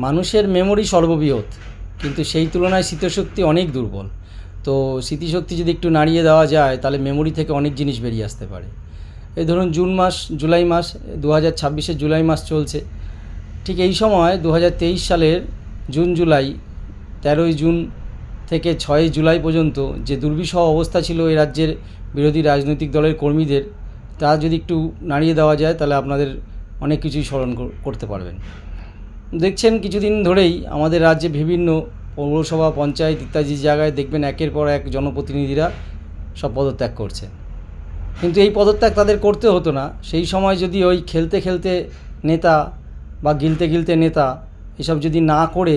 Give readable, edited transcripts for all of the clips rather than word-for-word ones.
মানুষের মেমোরি সর্ববৃহৎ, কিন্তু সেই তুলনায় স্মৃতিশক্তি অনেক দুর্বল। তো স্মৃতিশক্তি যদি একটু নাড়িয়ে দেওয়া যায় তাহলে মেমোরি থেকে অনেক জিনিস বেরিয়ে আসতে পারে। এই ধরুন জুলাই মাস 2026-এর জুলাই মাস চলছে। ঠিক এই সময় 2023 সালের জুলাই 13ই জুন থেকে 6ই জুলাই পর্যন্ত যে দুর্বিষহ অবস্থা ছিল এই রাজ্যের বিরোধী রাজনৈতিক দলের কর্মীদের, তা যদি একটু নাড়িয়ে দেওয়া যায় তাহলে আপনাদের অনেক কিছুই স্মরণ করতে পারবেন। দেখছেন কিছুদিন ধরেই আমাদের রাজ্যে বিভিন্ন পৌরসভা, পঞ্চায়েত ইত্যাদি জায়গায় দেখবেন একের পর এক জনপ্রতিনিধিরা সব পদত্যাগ করছে। কিন্তু এই পদত্যাগ তাদের করতে হতো না। সেই সময় যদি ওই খেলতে খেলতে নেতা বা গিলতে গিলতে নেতা এসব যদি না করে,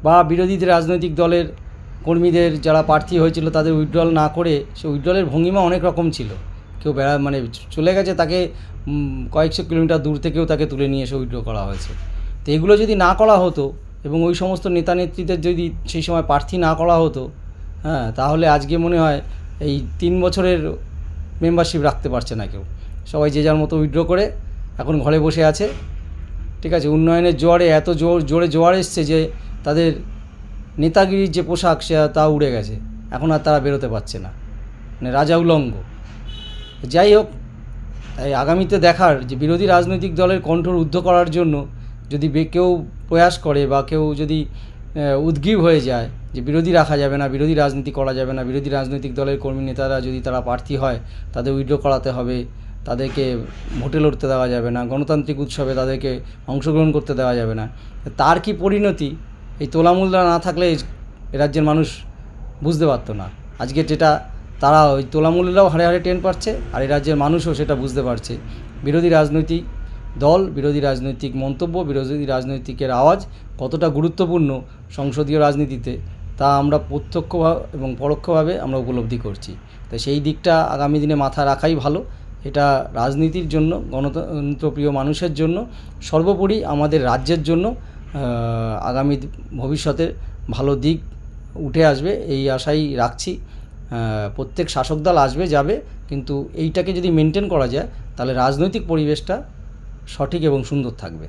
বা বিরোধী রাজনৈতিক দলের কর্মীদের যারা প্রার্থী হয়েছিল তাদের উইথড্রল না করে, সে উইথড্রলের ভঙ্গিমা অনেক রকম ছিল। কেউ চলে গেছে, তাকে কয়েকশো কিলোমিটার দূর থেকেও তাকে তুলে নিয়ে এসে উইথড্র করা হয়েছে। তো এগুলো যদি না করা হতো এবং ওই সমস্ত নেতা নেত্রীদের যদি সেই সময় প্রার্থী না করা হতো, তাহলে আজকে মনে হয় এই 3 বছরের মেম্বারশিপ রাখতে পারছে না কেউ। সবাই যে যার মতো উইথড্র করে এখন ঘরে বসে আছে। ঠিক আছে, উন্নয়নের জোয়ারে এত জোরে জোয়ার এসছে যে তাদের নেতাগিরির যে পোশাক সে তা উড়ে গেছে, এখন আর তারা বেরোতে পারছে না, রাজা উলঙ্গ। যাই হোক, তাই আগামীতে দেখার যে বিরোধী রাজনৈতিক দলের কণ্ঠ রুদ্ধ করার জন্য যদি কেউ প্রয়াস করে বা কেউ যদি উদ্গ্রীব হয়ে যায় যে বিরোধী রাখা যাবে না, বিরোধী রাজনীতি করা যাবে না, বিরোধী রাজনৈতিক দলের কর্মী নেতারা যদি তারা প্রার্থী হয় তাদের উইথড্র করাতে হবে, তাদেরকে ভোটে লড়তে দেওয়া যাবে না, গণতান্ত্রিক উৎসবে তাদেরকে অংশগ্রহণ করতে দেওয়া যাবে না, তার কি পরিণতি এই তোলামূলরা না থাকলে এ রাজ্যের মানুষ বুঝতে পারতো না। আজকে যেটা তারা ওই তোলামূলরাও হারে হারে টেন পাচ্ছে, আর এই রাজ্যের মানুষও সেটা বুঝতে পারছে। বিরোধী রাজনৈতিক দল, বিরোধী রাজনৈতিক মন্তব্য, বিরোধী রাজনৈতিকের আওয়াজ কতটা গুরুত্বপূর্ণ সংসদীয় রাজনীতিতে, তা আমরা প্রত্যক্ষভাবে এবং পরোক্ষভাবে আমরা উপলব্ধি করছি। তাই সেই দিকটা আগামী দিনে মাথায় রাখাই ভালো। এটা রাজনীতির জন্য, গণতন্ত্রপ্রিয় মানুষের জন্য, সর্বোপরি আমাদের রাজ্যের জন্য আগামী ভবিষ্যতের ভালো দিক উঠে আসবে এই আশাই রাখছি। প্রত্যেক শাসক দল আসবে যাবে, কিন্তু এইটাকে যদি মেনটেন করা যায় তাহলে রাজনৈতিক পরিবেশটা সঠিক এবং সুন্দর থাকবে।